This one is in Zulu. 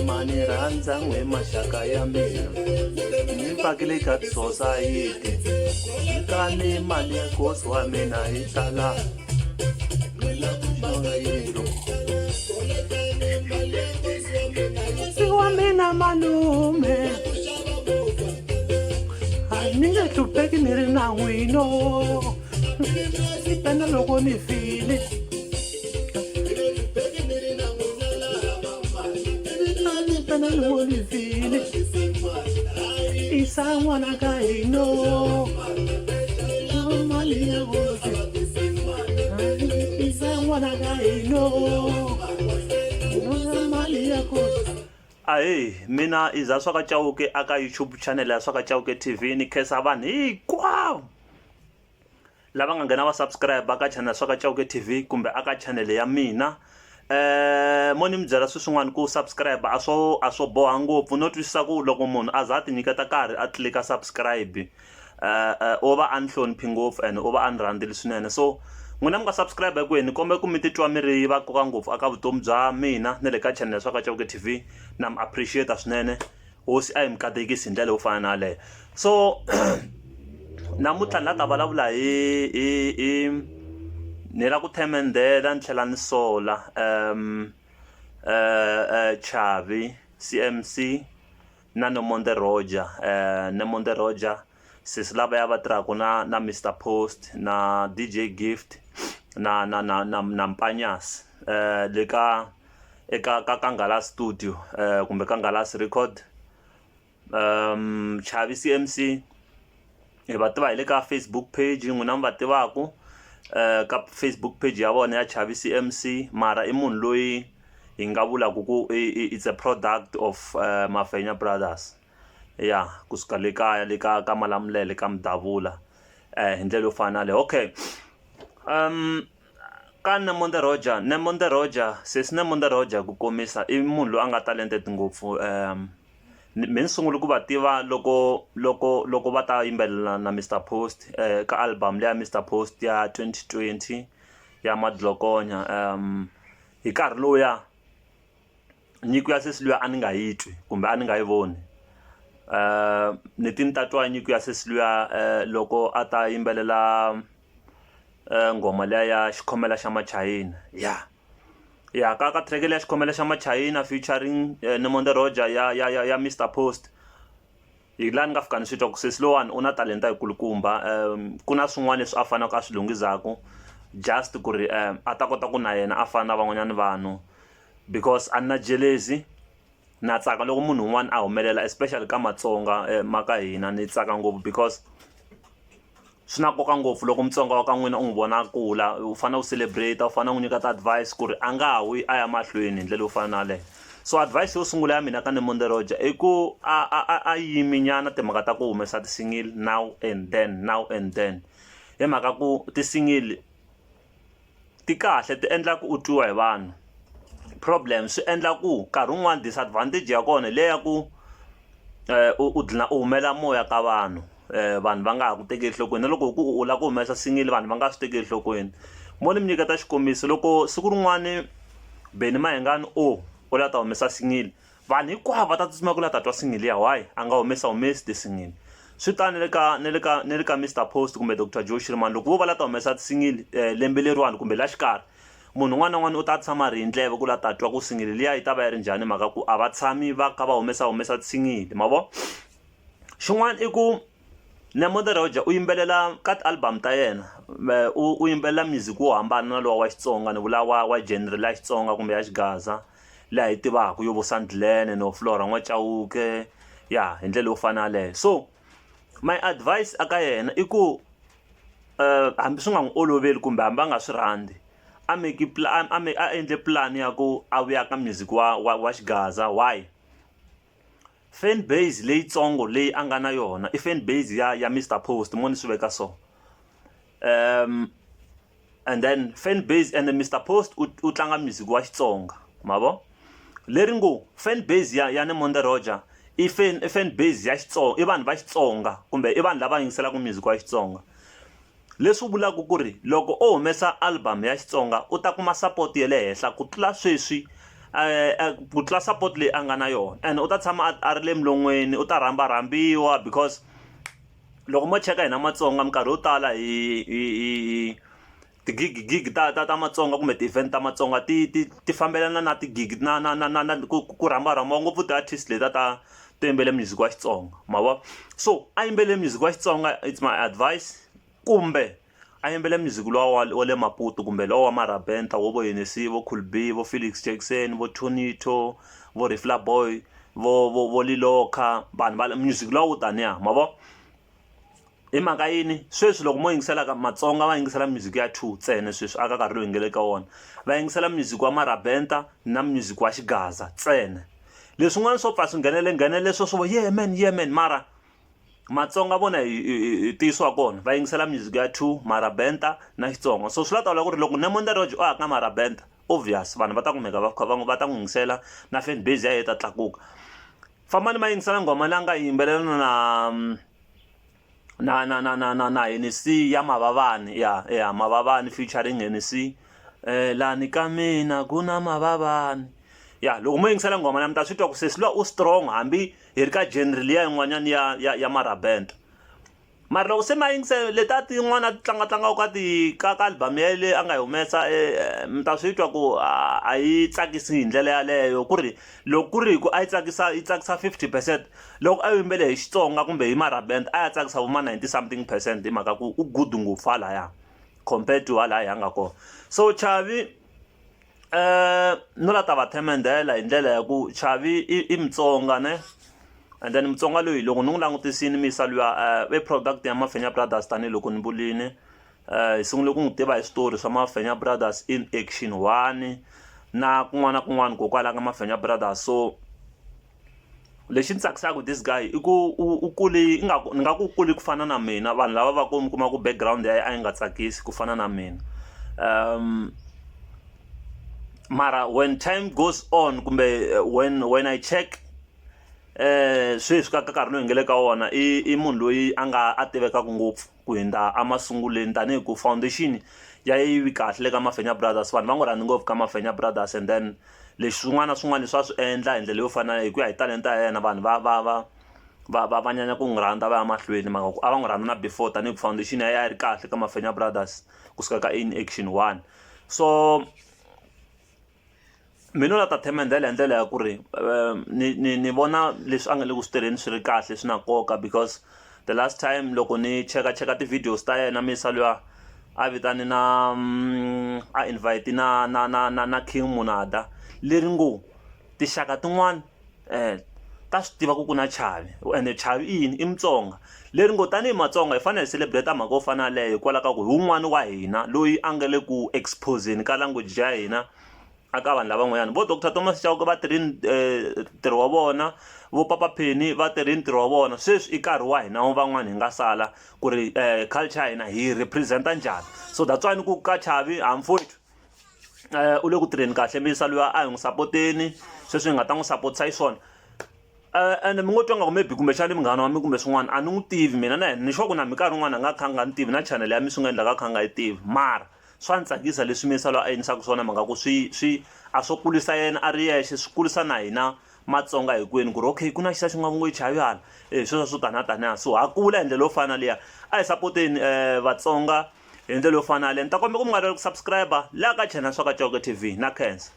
mani rhandza n'we maxaka ya mina ni pakile ka society kani mali ya kosi wa mina yi tala wa mina malume ni nge hlupheki ni ri na n'wino ni pena loko ni file ni pena loko ni file isa n'wana ka hino mali ya kosi isa n'wana ka hino mali ya kosi. Ahe mina iza Swaka Chauke aka YouTube channel ya Swaka Chauke TV ni khesa vanhu hinkwavo lava nga nghena va subscribe aka channel Swaka Chauke TV kumbe aka channel ya mina. Mo ni mi byela swin'wana ku subscribe a swo boha ngopfu no twisisa ku loko munhu a za ti nyiketa karhi a tlika subscribe o va a ni hloniphi ngopfu and o va a ni rhandzile swinene. So n'wina mi nga subscribe hi kwini kombe ku mi titwa mi ri va koka ngopfu aka vutomi bya mina na le ka channel Swaka Chauke TV na mi appreciate swinene hosi a hi mi katekisi hi ndlela yo fana na leyo. So namuntlha ni la ta vulavula hi ni la ku themendela ni tlhela ni sola Chavi CMC na Nomonde Roger Nomonde Roger sisi lava ya va tirhaka na Mr Post na DJ Gift na Mpanyas le ka Kangala Studio kumbe Kangalas Record. Chavi CMC hi va tiva hi le ka Facebook page n'wina mi va tivaku ka Facebook page ya vona ya Chavi CMC mara i munhu loyi hi nga vulaku ku it's a product of Mafenya Brothers ya kusuka le kaya le ka Malamulele ka Mdavula hi ndlela yo fana le. Okay ka Nomonde Roger sesi Nomonde Roger ku komisa i munhu loyi a nga talented ngopfu. Mi sungule ku va tiva loko va ta yimbelela na Mr Post ka album leya Mr Post ya 2020 ya Madlokonya hi nkarhi lowuya nyiko ya sesi luya a ni nga yi twi kumbe a ni nga yi voni. Ni ti ni ta twa nyiko ya sesi luya loko a ta yimbelela ngoma leya ya Xikhomela xa Machayina ya ka track leya Xikhomela xa Machayina featuring Nomonde Roger ya Mr Post. Hi la ni nga fika ni swi twa ku sesi lowani u na talenta yi kulukumba ku na swin'wana leswi a fanaka a swi lunghizaku just ku ri a ta kota ku na yena a fana na van'wanyana vanhu because a na jealousy na tsaka loko munhu un'wana a humelela especially ka Matsonga maka hina ni tsaka ngopfu because swi na nkoka ngopfu loko Mutsonga wa ka n'wina u n'wi vona kula u fana u celebrate u fana u n'wi nyika advice ku ri a nga wi a ya mahlweni hi ndlela yo fana na leyo. So advice yo sungula ya mina ka Nomonde Roger i ku a yiminyana timhaka ta ku humesa ti-single now and then hi mhaka ku ti-single ti kahle ti endla ku u twiwa hi vanhu. Problem swi endla ku nkarhi wun'wana disadvantage ya kona leya ku u dlina u humela moya ka vanhu vanhu va nga ha ku tekeli enhlokweni na loko u la ku humesa single vanhu va nga swi tekeli enhlokweni. Mo ni mi nyiketa xikombiso loko siku rin'wani Benny Mayengani u la ta humesa single vanhu hinkwavo va ta tsutsuma ku la ta twa single ya why a nga humesi ti-single. Swi tani ne le ka Mr Post kumbe Dr Joe Shirimani loko vo va la ta humesa ti-single lembe leriwani kumbe la xikarhi munhu un'wana na un'wana u ta tshama ri hi ndleve ku la ta twa ku single liya yi ta va yi ri njhani mhaka ku a va tshami va kha va humesa ti-single ma vo. Xin'wana i ku Nomonde Roger u yimbelela ka ti-album ta yena u yimbelela music wo hambana na lowa wa Xitsonga ni vula wa genre la Xitsonga kumbe ya Xigaza laha hi tivaku yo vo Sandlene no Flora N'wachauke ya hi ndlela yo fana leyo. So my advice aka yena i ku hambi swi nga n'wi oloveli kumbe hambi a nga swi rhandzi a endle plan ya ku a vuya ka music wa Xigaza. Why fan base leyitsongo leyi a nga na yona i fan base ya Mr Post mo ni swi veka so and then fan base and Mr Post u tlanga music wa Xitsonga ma vo. Leri ngo fan base ya Nomonde Roger i fan base ya Xitsonga i vanhu va Xitsonga kumbe i vanhu lava yingiselaka music wa Xitsonga. leswi vulaka ku ri loko o humesa album ya Xitsonga u ta kuma support ya le henhla ku tlula sweswi ku tlula support leyi a nga na yona, and u ta tshama a ri le milon'weni, u ta rhambiwa because loko mo cheka hina Matsonga minkarhi yo tala hi tigig ta Matsonga kumbe ti-event ta Matsonga ti fambelana na tigig na ku rhambarhamba ngopfu ti-artist leta to yimbele music wa Xitsonga ma vo. So a yimbele music wa Xitsonga, it's my advice, kumbe a yimbele music lowa wa le Maputo kumbe lowa wa Marabenta wo vo Hennessy vo Cool B vo Felix Jackson vo Tonito vo Rifla Boy vo Liloka, vanhu va music lowa taniya ma vo. Hi mhaka yini sweswi loko mo yingisela ka Matsonga va yingisela music ya 2 ntsena sweswi aka nkarhi lowu ngele ka wona, va yingisela music wa Marabenta na music wa Xigaza ntsena. Leswin'wana swo pfa swi nghenele swo vo yeah man mara Matsonga vona hi tiyisiwa kona va yingisela music ya 2 Marabenta na Xitsonga. So swi la ta vula ku ri loko Nemonde Roach o aka Marabenta obvious vanhu va ta kumeka va ta n'wi yingisela na fan base ya ta tlakuka. Fambani ma yingisela ngoma leyi nga yimbelelana na Hennessy ya Mavavani, ya Mavavani featuring Hennessy, lani ka mina ku na Mavavani. Ya loko mo yingisela ngoma na mi ta swi twa ku sesiliwa u strong hambi hi ri ka genre liya yin'wanyana ya Marabenta. Mara loko se ma yingisela leta tin'wana tlanga ka album ya leyi a nga humesa mi ta swi twa ku a yi tsakisi hi ndlela yaleyo, ku ri loko ku ri ku a yi tsakisa 50%, loko a yimbele hi Xitsonga kumbe hi Marabenta a ya tsakisa vo ma 90 something percent hi mhaka ku u good ngopfu halaya compared to halaya nga kona. So Chavi no la ta va themendela hi ndlela ya ku Chavi i Mutsonga ne, and then Mutsonga loyi loko ni n'wi langutisini misa luya i product ya Mafenya Brothers tanihiloko ni vulini. Hi sungule ku n'wi tiva hi switori swa Mafenya Brothers in Action 1 na kun'wana kokwala ka Mafenya Brothers. So lexi ni tsakisaka this guy i ku u kule ni nga ku kule ku fana na mina, vanhu lava va ku kuma ku background ya a yi nga tsakisi ku fana na mina. Mara when time goes on kumbe when I check sweswi ka nkarhi lowu hi nge le ka wona i munhu loyi a tivekaka ngopfu ku hindza emasunguleni tanihi ku foundation ya yivi kahle le ka Mafenya Brothers, vanhu va n'wi rhandzi ngopfu ka Mafenya Brothers, and then leswi swin'wana leswi va swi endla hi ndlela yo fana hi ku ya hi talenta ya yena vanhu va nyanya ku n'wi rhandza va ya mahlweni maka ku a va n'wi rhandza na before tanihi ku foundation ya ri kahle ka Mafenya Brothers kusuka ka In Action 1. So mina la ta themendela hi ndlela ya ku ri ni vona leswi a nga le ku swi tirheni swi ri kahle swi na nkoka, because the last time loko ni cheka ti-videos ta yena misa luya a vitani na a invite na King Munada leri ngo tixaka tin'wana ta swi tiva ku na Chavi, ende Chavi i yini i Mutsonga, leri ngo tanihi Matsonga hi fanele hi celebrate mhaka yo fana leyo hikwalaho ka ku hi wun'wana wa hina loyi a nga le ku exposeni ka language ya hina aka vanhu lavan'wanyana. Vo Dr Thomas Chauke va tirhini ntirho wa vona, vo Papa Penny va tirhini ntirho wa vona, sweswi i nkarhi wa hina van'wana hi nga sala ku ri culture ya hina hi representa njhani. So that's why ni ku ka Chavi hamfowethu u le ku tirheni kahle misa luya a hi n'wi sapoteni sweswi hi nga ta n'wi sapotisa hi swona. And mi ngo twa nga ku maybe kumbexani munghana wa mi kumbe swin'wana a ni n'wi tivi mina na yena ni sure ku na minkarhi yin'wana a nga kha nga ni tivi na channel ya mi swi nga endlaka kha nga yi tivi, mara swa ni tsakisa leswi misa loyi a endlisaka swona mhaka ku swi a swo kulisa yena a ri yexe, swi kulisa na hina Matsonga hinkwenu ku ri okay ku na xisa xi nga ngo Chavi hala sweswo swo taniya. So ha kula hi ndlela yo fana liya a hi sapoteni Vatsonga hi ndlela yo fana leyi. Ni ta kombela ku mi nga rivali ku subscribe laha ka channel Swaka Chauke TV na khensa.